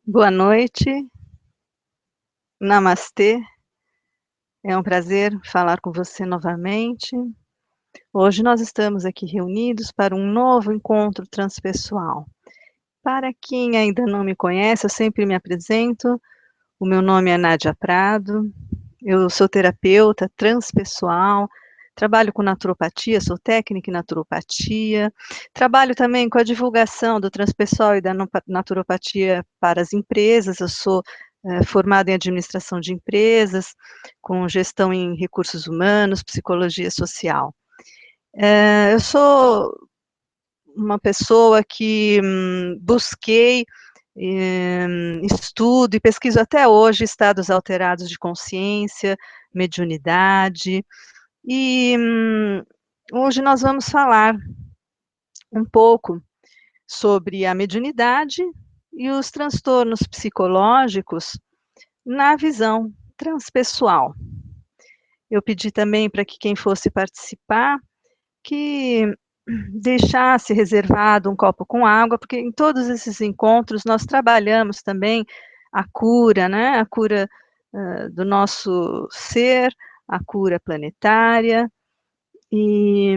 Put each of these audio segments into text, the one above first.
Boa noite, namastê, é um prazer falar com você novamente. Hoje nós estamos aqui reunidos para um novo encontro transpessoal. Para quem ainda não me conhece, eu sempre me apresento, o meu nome é Nádia Prado, eu sou terapeuta transpessoal, trabalho com naturopatia, sou técnica em naturopatia, trabalho também com a divulgação do transpessoal e da naturopatia para as empresas, eu sou formada em administração de empresas, com gestão em recursos humanos, psicologia social. Eu sou uma pessoa que busquei, estudo e pesquiso até hoje estados alterados de consciência, mediunidade, e hoje nós vamos falar um pouco sobre a mediunidade e os transtornos psicológicos na visão transpessoal. Eu pedi também para que quem fosse participar, que deixasse reservado um copo com água, porque em todos esses encontros nós trabalhamos também a cura, né? A cura do nosso ser, a cura planetária, e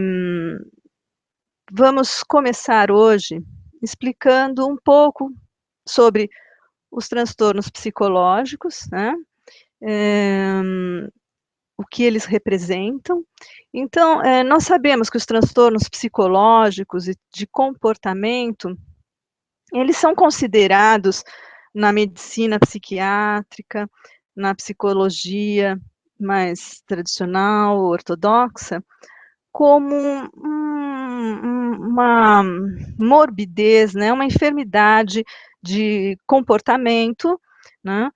vamos começar hoje explicando um pouco sobre os transtornos psicológicos, né? O que eles representam. Então, nós sabemos que os transtornos psicológicos e de comportamento, eles são considerados na medicina psiquiátrica, na psicologia mais tradicional, ortodoxa, como uma morbidez, né, uma enfermidade de comportamento, né,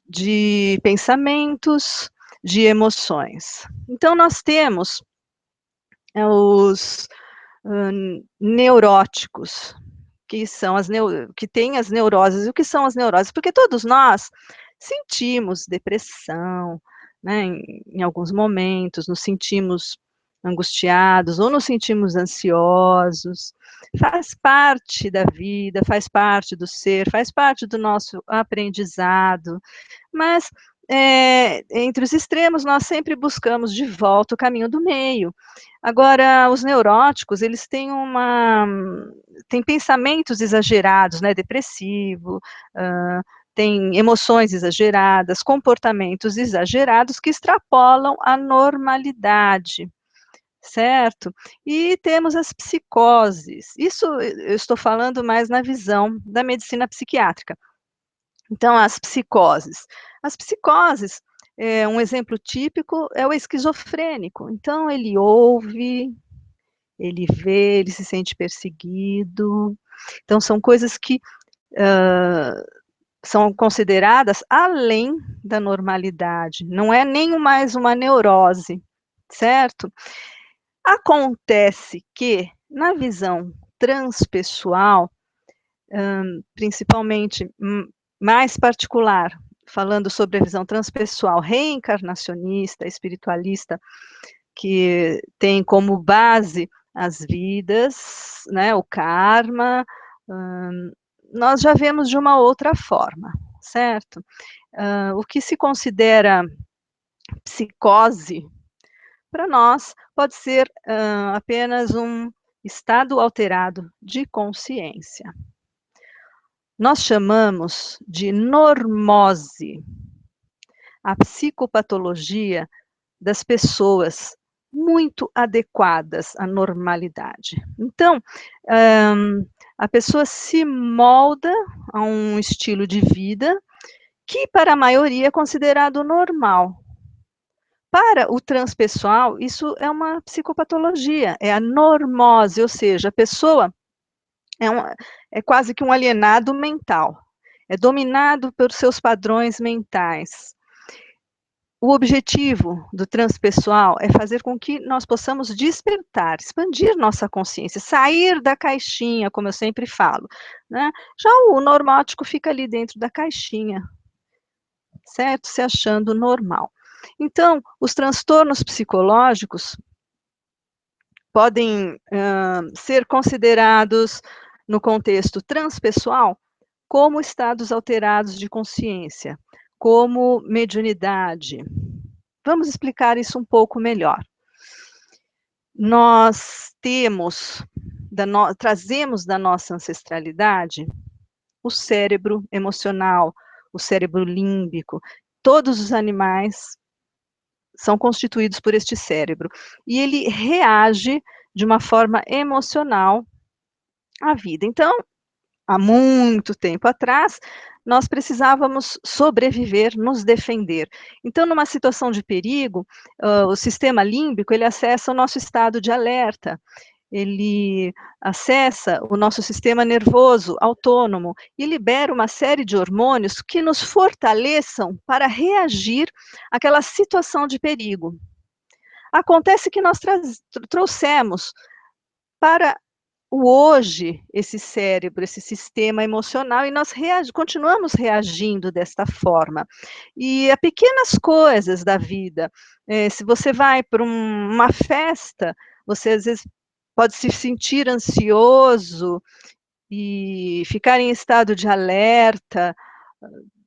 de pensamentos, de emoções. Então, nós temos os neuróticos, que são que têm as neuroses. E o que são as neuroses? Porque todos nós sentimos depressão, né, em alguns momentos, nos sentimos angustiados ou nos sentimos ansiosos. Faz parte da vida, faz parte do ser, faz parte do nosso aprendizado, mas entre os extremos nós sempre buscamos de volta o caminho do meio. Agora, os neuróticos, eles têm pensamentos exagerados, né, depressivo, tem emoções exageradas, comportamentos exagerados que extrapolam a normalidade, certo? E temos as psicoses. Isso eu estou falando mais na visão da medicina psiquiátrica. Então, as psicoses. As psicoses, um exemplo típico é o esquizofrênico. Então, ele ouve, ele vê, ele se sente perseguido. Então, são coisas que são consideradas além da normalidade. Não é nem mais uma neurose, certo? Acontece que, na visão transpessoal, principalmente, mais particular, falando sobre a visão transpessoal reencarnacionista, espiritualista, que tem como base as vidas, né, o karma, nós já vemos de uma outra forma, certo? O que se considera psicose, para nós, pode ser apenas um estado alterado de consciência. Nós chamamos de normose a psicopatologia das pessoas muito adequadas à normalidade. Então, a pessoa se molda a um estilo de vida que, para a maioria, é considerado normal. Para o transpessoal, isso é uma psicopatologia, é a normose, ou seja, a pessoa é quase que um alienado mental, é dominado pelos seus padrões mentais. O objetivo do transpessoal é fazer com que nós possamos despertar, expandir nossa consciência, sair da caixinha, como eu sempre falo, né? Já o normótico fica ali dentro da caixinha, certo? Se achando normal. Então, os transtornos psicológicos podem ser considerados, no contexto transpessoal, como estados alterados de consciência, como mediunidade. Vamos explicar isso um pouco melhor. Nós trazemos da nossa ancestralidade o cérebro emocional, o cérebro límbico. Todos os animais são constituídos por este cérebro, e ele reage de uma forma emocional à vida. Então, há muito tempo atrás, nós precisávamos sobreviver, nos defender. Então, numa situação de perigo, o sistema límbico, ele acessa o nosso estado de alerta, ele acessa o nosso sistema nervoso autônomo e libera uma série de hormônios que nos fortaleçam para reagir àquela situação de perigo. Acontece que nós trouxemos para o hoje esse cérebro, esse sistema emocional, e nós continuamos reagindo desta forma. E a pequenas coisas da vida, se você vai para uma festa, você às vezes pode se sentir ansioso e ficar em estado de alerta,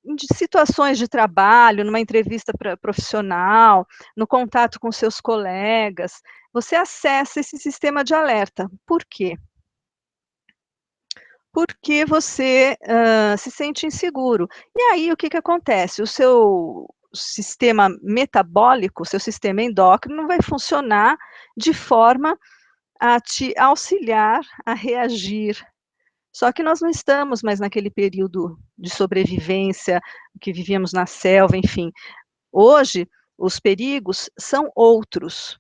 de situações de trabalho, numa entrevista profissional, no contato com seus colegas, você acessa esse sistema de alerta. Por quê? Porque você, se sente inseguro. E aí o que que acontece? O seu sistema metabólico, o seu sistema endócrino não vai funcionar de forma a te auxiliar a reagir. Só que nós não estamos mais naquele período de sobrevivência, que vivíamos na selva, enfim. Hoje, os perigos são outros.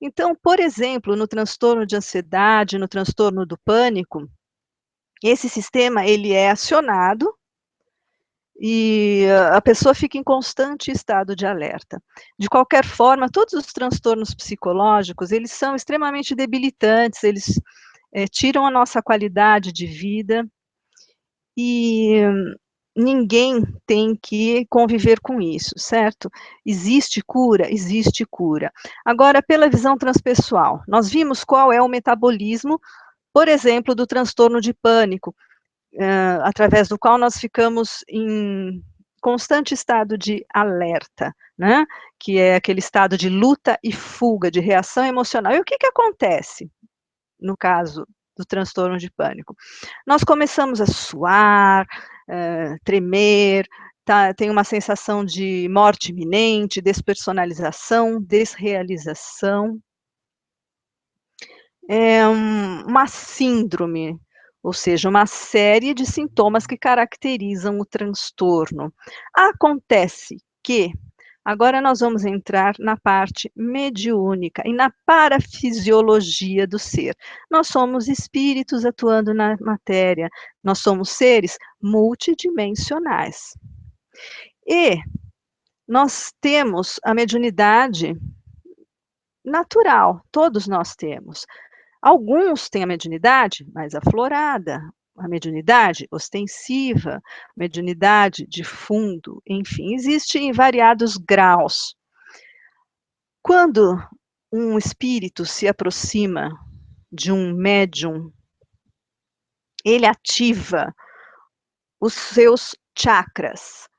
Então, por exemplo, no transtorno de ansiedade, no transtorno do pânico, esse sistema ele é acionado e a pessoa fica em constante estado de alerta. De qualquer forma, todos os transtornos psicológicos, eles são extremamente debilitantes, eles tiram a nossa qualidade de vida e ninguém tem que conviver com isso, certo? Existe cura? Existe cura. Agora, pela visão transpessoal, nós vimos qual é o metabolismo, por exemplo, do transtorno de pânico, através do qual nós ficamos em constante estado de alerta, né? Que é aquele estado de luta e fuga, de reação emocional. E o que que acontece no caso do transtorno de pânico? Nós começamos a suar, tremer, tem uma sensação de morte iminente, despersonalização, desrealização. É uma síndrome, ou seja, uma série de sintomas que caracterizam o transtorno. Acontece que agora nós vamos entrar na parte mediúnica e na parafisiologia do ser. Nós somos espíritos atuando na matéria, nós somos seres multidimensionais. E nós temos a mediunidade natural, todos nós temos. Alguns têm a mediunidade mais aflorada, a mediunidade ostensiva, mediunidade de fundo, enfim, existe em variados graus. Quando um espírito se aproxima de um médium, ele ativa os seus chakras.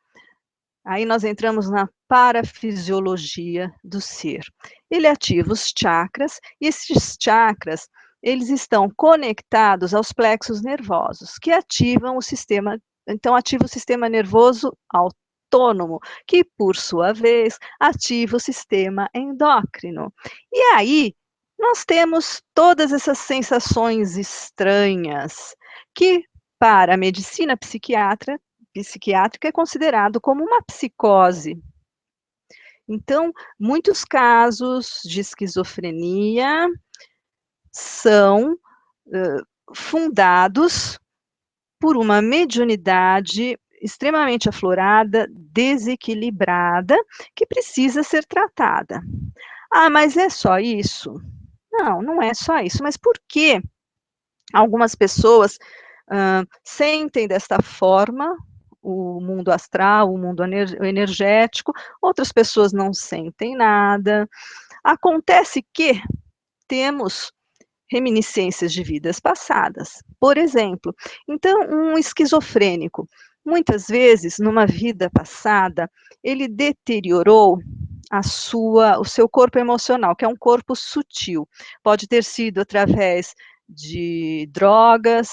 Aí nós entramos na parafisiologia do ser. Ele ativa os chakras, e esses chakras, eles estão conectados aos plexos nervosos, que ativam o sistema, então ativa o sistema nervoso autônomo, que por sua vez ativa o sistema endócrino. E aí nós temos todas essas sensações estranhas, que para a medicina psiquiátrica é considerado como uma psicose. Então, muitos casos de esquizofrenia são fundados por uma mediunidade extremamente aflorada, desequilibrada, que precisa ser tratada. Ah, mas é só isso? Não, não é só isso. Mas por que algumas pessoas sentem desta forma o mundo astral, o mundo energético, outras pessoas não sentem nada? Acontece que temos reminiscências de vidas passadas. Por exemplo, então um esquizofrênico, muitas vezes, numa vida passada, ele deteriorou o seu corpo emocional, que é um corpo sutil. Pode ter sido através de drogas,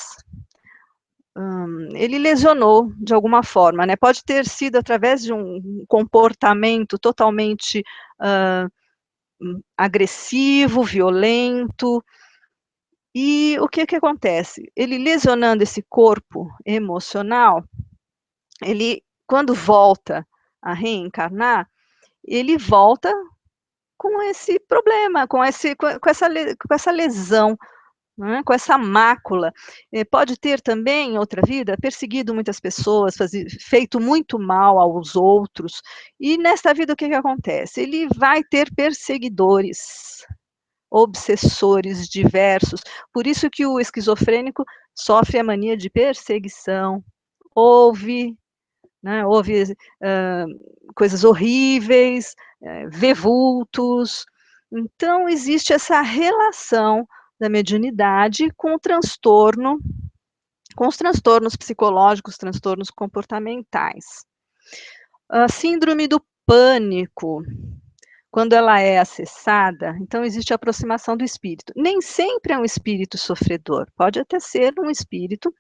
ele lesionou de alguma forma, né? Pode ter sido através de um comportamento totalmente agressivo, violento. E o que que acontece? Ele lesionando esse corpo emocional, ele, quando volta a reencarnar, ele volta com esse problema, com essa lesão, né, com essa mácula. Pode ter também, em outra vida, perseguido muitas pessoas, feito muito mal aos outros, e nesta vida o que que acontece? Ele vai ter perseguidores, obsessores diversos, por isso que o esquizofrênico sofre a mania de perseguição, ouve, né, ouve coisas horríveis, vê vultos. Então existe essa relação da mediunidade com o transtorno, com os transtornos psicológicos, transtornos comportamentais. A síndrome do pânico, quando ela é acessada, então existe a aproximação do espírito. Nem sempre é um espírito sofredor, pode até ser um espírito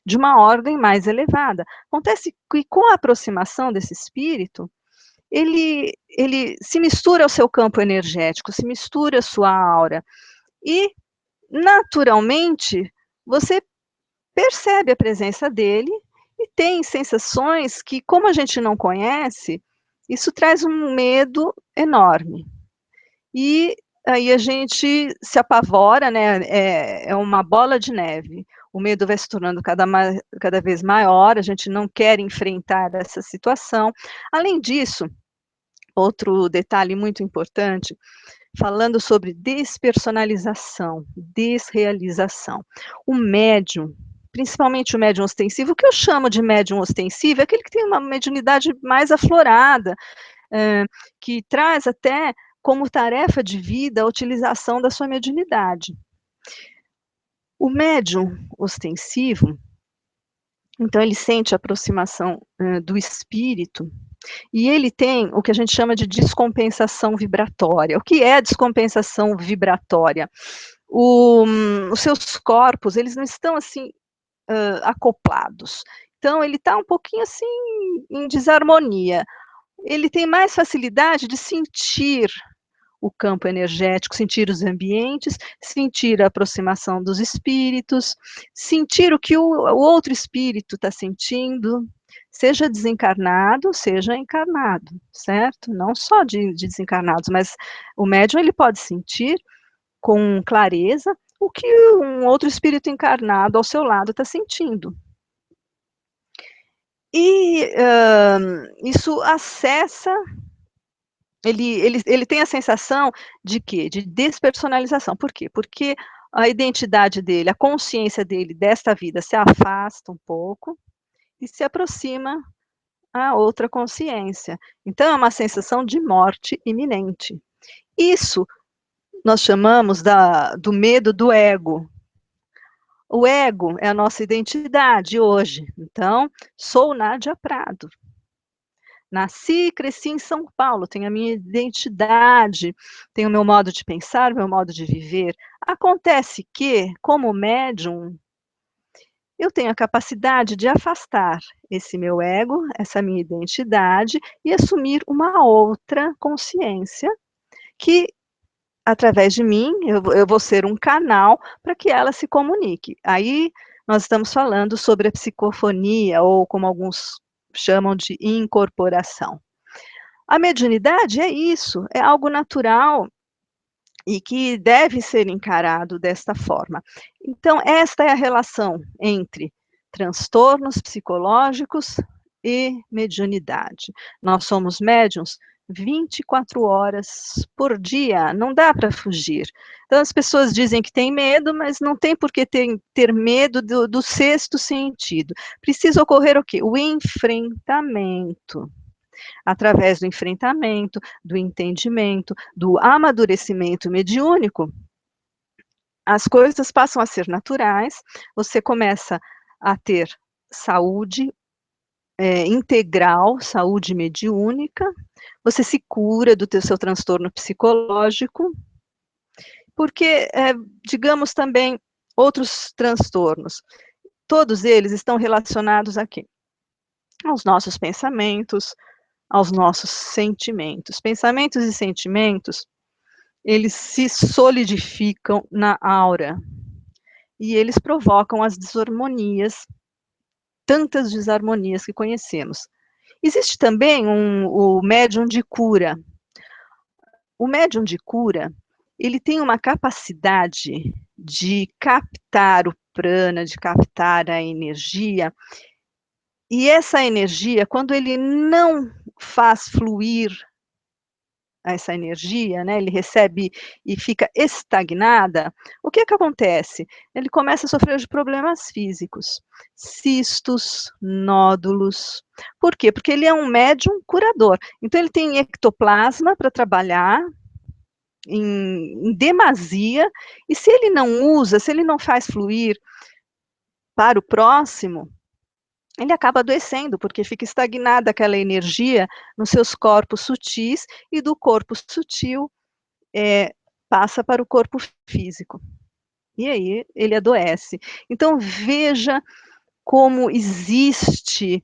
de uma ordem mais elevada. Acontece que com a aproximação desse espírito, ele se mistura ao seu campo energético, se mistura à sua aura, e naturalmente você percebe a presença dele e tem sensações que, como a gente não conhece, isso traz um medo enorme. E aí a gente se apavora, né, é uma bola de neve. O medo vai se tornando cada vez maior, a gente não quer enfrentar essa situação. Além disso, outro detalhe muito importante, falando sobre despersonalização, desrealização. O médium, principalmente o médium ostensivo, o que eu chamo de médium ostensivo é aquele que tem uma mediunidade mais aflorada, que traz até como tarefa de vida a utilização da sua mediunidade. O médium ostensivo, então ele sente a aproximação do espírito, e ele tem o que a gente chama de descompensação vibratória. O que é descompensação vibratória? Os seus corpos, eles não estão assim acoplados. Então ele está um pouquinho assim em desarmonia. Ele tem mais facilidade de sentir o campo energético, sentir os ambientes, sentir a aproximação dos espíritos, sentir o que o outro espírito está sentindo, seja desencarnado, seja encarnado, certo? Não só de desencarnados, mas o médium ele pode sentir com clareza o que um outro espírito encarnado ao seu lado está sentindo. E isso acessa, ele tem a sensação de quê? De despersonalização. Por quê? Porque a identidade dele, a consciência dele desta vida se afasta um pouco e se aproxima a outra consciência. Então é uma sensação de morte iminente. Isso nós chamamos do medo do ego. O ego é a nossa identidade hoje. Então, sou Nádia Prado. Nasci e cresci em São Paulo, tenho a minha identidade, tenho o meu modo de pensar, meu modo de viver. Acontece que, como médium, eu tenho a capacidade de afastar esse meu ego, essa minha identidade, e assumir uma outra consciência que, através de mim, eu vou ser um canal para que ela se comunique. Aí nós estamos falando sobre a psicofonia, ou como alguns chamam de incorporação. A mediunidade é isso, é algo natural e que deve ser encarado desta forma. Então, esta é a relação entre transtornos psicológicos e mediunidade. Nós somos médiuns 24 horas por dia, não dá para fugir. Então, as pessoas dizem que têm medo, mas não tem por que ter medo do sexto sentido. Precisa ocorrer o quê? O enfrentamento. Através do enfrentamento, do entendimento, do amadurecimento mediúnico, as coisas passam a ser naturais, você começa a ter saúde, integral, saúde mediúnica, você se cura do seu transtorno psicológico, porque, digamos também, outros transtornos, todos eles estão relacionados a quê? Aos nossos pensamentos, aos nossos sentimentos. Pensamentos e sentimentos, eles se solidificam na aura, e eles provocam as desarmonias, tantas desarmonias que conhecemos. Existe também o médium de cura. O médium de cura, ele tem uma capacidade de captar o prana, de captar a energia, e essa energia, quando ele não faz fluir essa energia, né, ele recebe e fica estagnada, o que que acontece? Ele começa a sofrer de problemas físicos, cistos, nódulos. Por quê? Porque ele é um médium curador. Então ele tem ectoplasma para trabalhar em demasia, e se ele não usa, se ele não faz fluir para o próximo, ele acaba adoecendo, porque fica estagnada aquela energia nos seus corpos sutis, e do corpo sutil, passa para o corpo físico. E aí ele adoece. Então veja como existe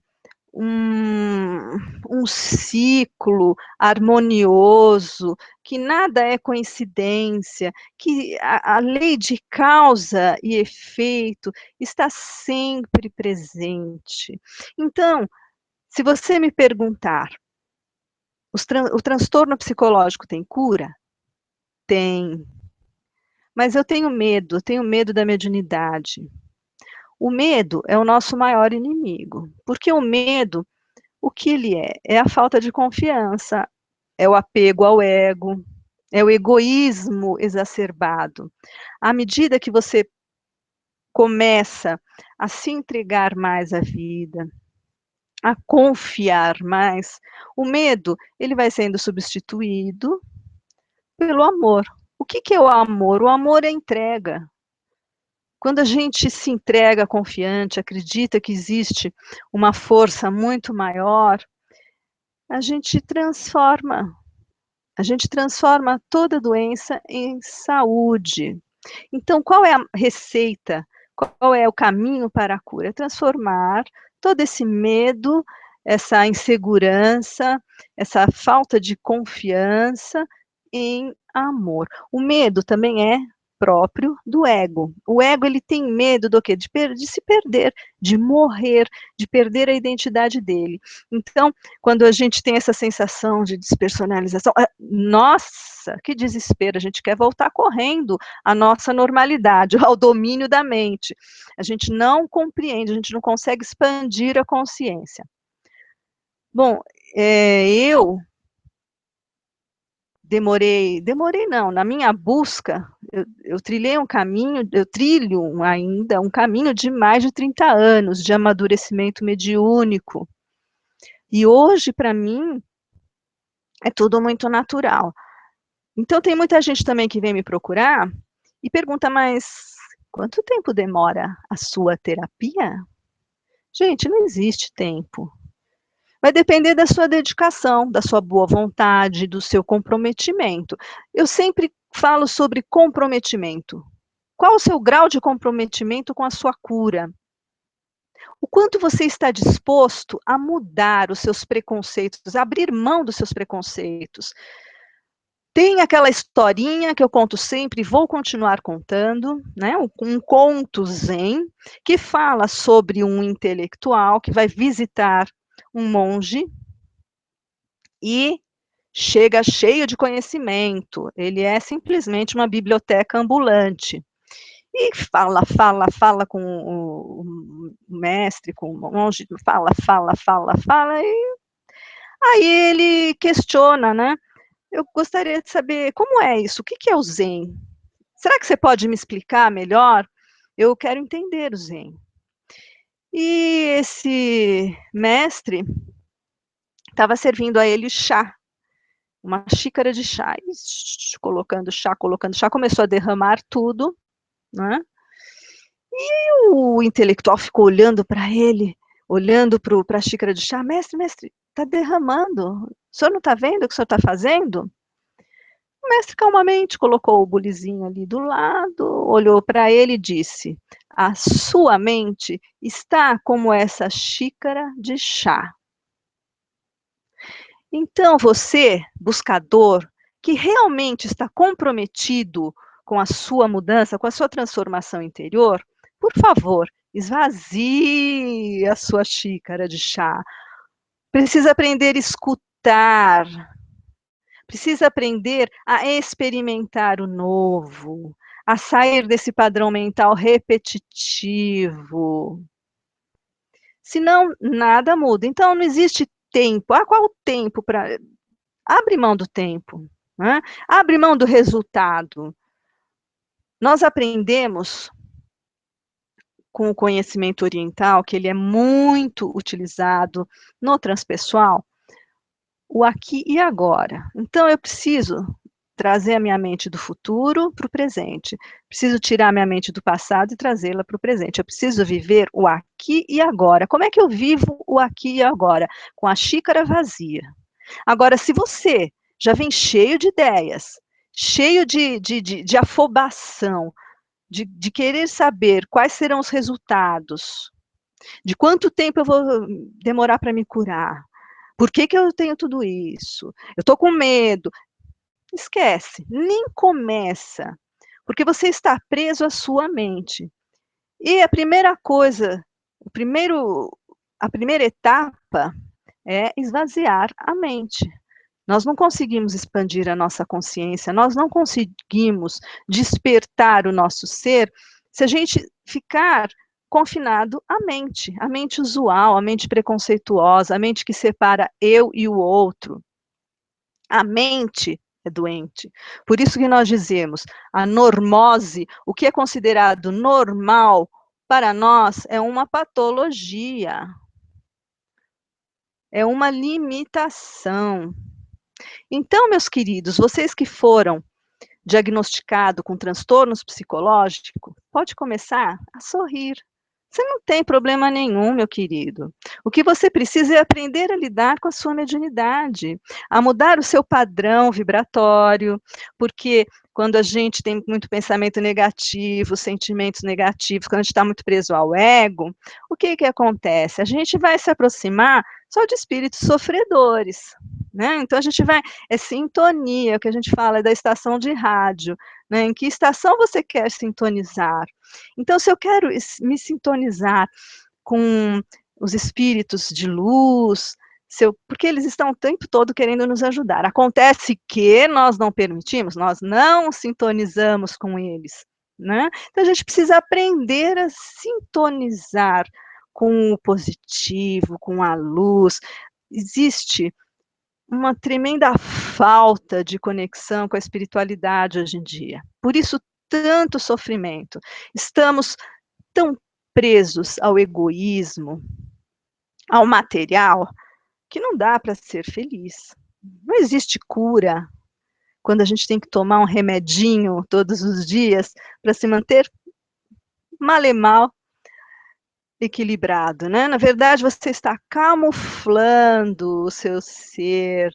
um ciclo harmonioso, que nada é coincidência, que a lei de causa e efeito está sempre presente. Então, se você me perguntar, o transtorno psicológico tem cura? Tem. Mas eu tenho medo da mediunidade. O medo é o nosso maior inimigo, porque o medo, o que ele é? É a falta de confiança, é o apego ao ego, é o egoísmo exacerbado. À medida que você começa a se entregar mais à vida, a confiar mais, o medo, ele vai sendo substituído pelo amor. O que que é o amor? O amor é entrega. Quando a gente se entrega confiante, acredita que existe uma força muito maior, a gente transforma. A gente transforma toda doença em saúde. Então, qual é a receita? Qual é o caminho para a cura? É transformar todo esse medo, essa insegurança, essa falta de confiança em amor. O medo também é próprio do ego. O ego, ele tem medo do quê? De se perder, de morrer, de perder a identidade dele. Então, quando a gente tem essa sensação de despersonalização, nossa, que desespero, a gente quer voltar correndo à nossa normalidade, ao domínio da mente. A gente não compreende, a gente não consegue expandir a consciência. Bom, eu demorei não, na minha busca, eu trilhei um caminho, eu trilho ainda um caminho de mais de 30 anos de amadurecimento mediúnico. E hoje, para mim, é tudo muito natural. Então tem muita gente também que vem me procurar e pergunta: "Mas quanto tempo demora a sua terapia?" Gente, não existe tempo. Vai depender da sua dedicação, da sua boa vontade, do seu comprometimento. Eu sempre falo sobre comprometimento. Qual o seu grau de comprometimento com a sua cura? O quanto você está disposto a mudar os seus preconceitos, a abrir mão dos seus preconceitos? Tem aquela historinha que eu conto sempre e vou continuar contando, né, um conto zen, que fala sobre um intelectual que vai visitar um monge e chega cheio de conhecimento, ele é simplesmente uma biblioteca ambulante. E fala, fala, fala com o mestre, com o monge, fala, fala, fala, fala, e aí ele questiona, né, eu gostaria de saber como é isso, o que que é o zen? Será que você pode me explicar melhor? Eu quero entender o zen. E esse mestre estava servindo a ele chá, uma xícara de chá, e colocando chá, começou a derramar tudo, né? E o intelectual ficou olhando para ele, olhando para a xícara de chá. Mestre, mestre, está derramando. O senhor não está vendo o que o senhor está fazendo? O mestre calmamente colocou o bulizinho ali do lado, olhou para ele e disse: a sua mente está como essa xícara de chá. Então você, buscador, que realmente está comprometido com a sua mudança, com a sua transformação interior, por favor, esvazie a sua xícara de chá. Precisa aprender a escutar, precisa aprender a experimentar o novo, a sair desse padrão mental repetitivo. Senão, nada muda. Então, não existe tempo. Ah, qual o tempo para... Abre mão do tempo, né? Abre mão do resultado. Nós aprendemos com o conhecimento oriental, que ele é muito utilizado no transpessoal, o aqui e agora. Então, eu preciso trazer a minha mente do futuro para o presente. Preciso tirar a minha mente do passado e trazê-la para o presente. Eu preciso viver o aqui e agora. Como é que eu vivo o aqui e agora? Com a xícara vazia. Agora, se você já vem cheio de ideias, cheio de afobação, de querer saber quais serão os resultados, de quanto tempo eu vou demorar para me curar, por que eu tenho tudo isso, eu estou com medo, esquece, nem começa, porque você está preso à sua mente. E a primeira coisa, a primeira etapa é esvaziar a mente. Nós não conseguimos expandir a nossa consciência, nós não conseguimos despertar o nosso ser se a gente ficar confinado à mente usual, a mente preconceituosa, a mente que separa eu e o outro. A mente é doente. Por isso que nós dizemos, a normose, o que é considerado normal, para nós é uma patologia, é uma limitação. Então, meus queridos, vocês que foram diagnosticados com transtornos psicológicos, pode começar a sorrir. Você não tem problema nenhum, meu querido. O que você precisa é aprender a lidar com a sua mediunidade, a mudar o seu padrão vibratório, porque quando a gente tem muito pensamento negativo, sentimentos negativos, quando a gente está muito preso ao ego, o que que acontece? A gente vai se aproximar só de espíritos sofredores, né? Então a gente vai, é sintonia, o que a gente fala é da estação de rádio, né? Em que estação você quer sintonizar? Então, se eu quero me sintonizar com os espíritos de luz, porque eles estão o tempo todo querendo nos ajudar. Acontece que nós não permitimos, nós não sintonizamos com eles, né? Então, a gente precisa aprender a sintonizar com o positivo, com a luz. Existe uma tremenda falta de conexão com a espiritualidade hoje em dia. Por isso, tanto sofrimento. Estamos tão presos ao egoísmo, ao material, que não dá para ser feliz. Não existe cura quando a gente tem que tomar um remedinho todos os dias para se manter mal e mal equilibrado, né? Na verdade, você está camuflando o seu ser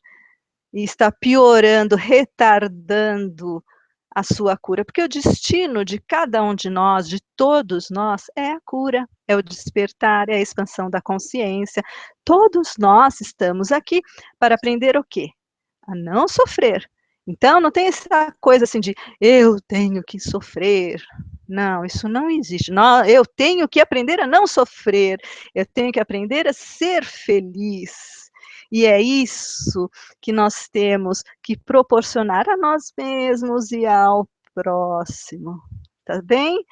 e está piorando, retardando a sua cura, porque o destino de cada um de nós, de todos nós, é a cura, é o despertar, é a expansão da consciência. Todos nós estamos aqui para aprender o quê? A não sofrer. Então, não tem essa coisa assim de eu tenho que sofrer. Não, isso não existe. Eu tenho que aprender a não sofrer. Eu tenho que aprender a ser feliz. E é isso que nós temos que proporcionar a nós mesmos e ao próximo. Tá bem?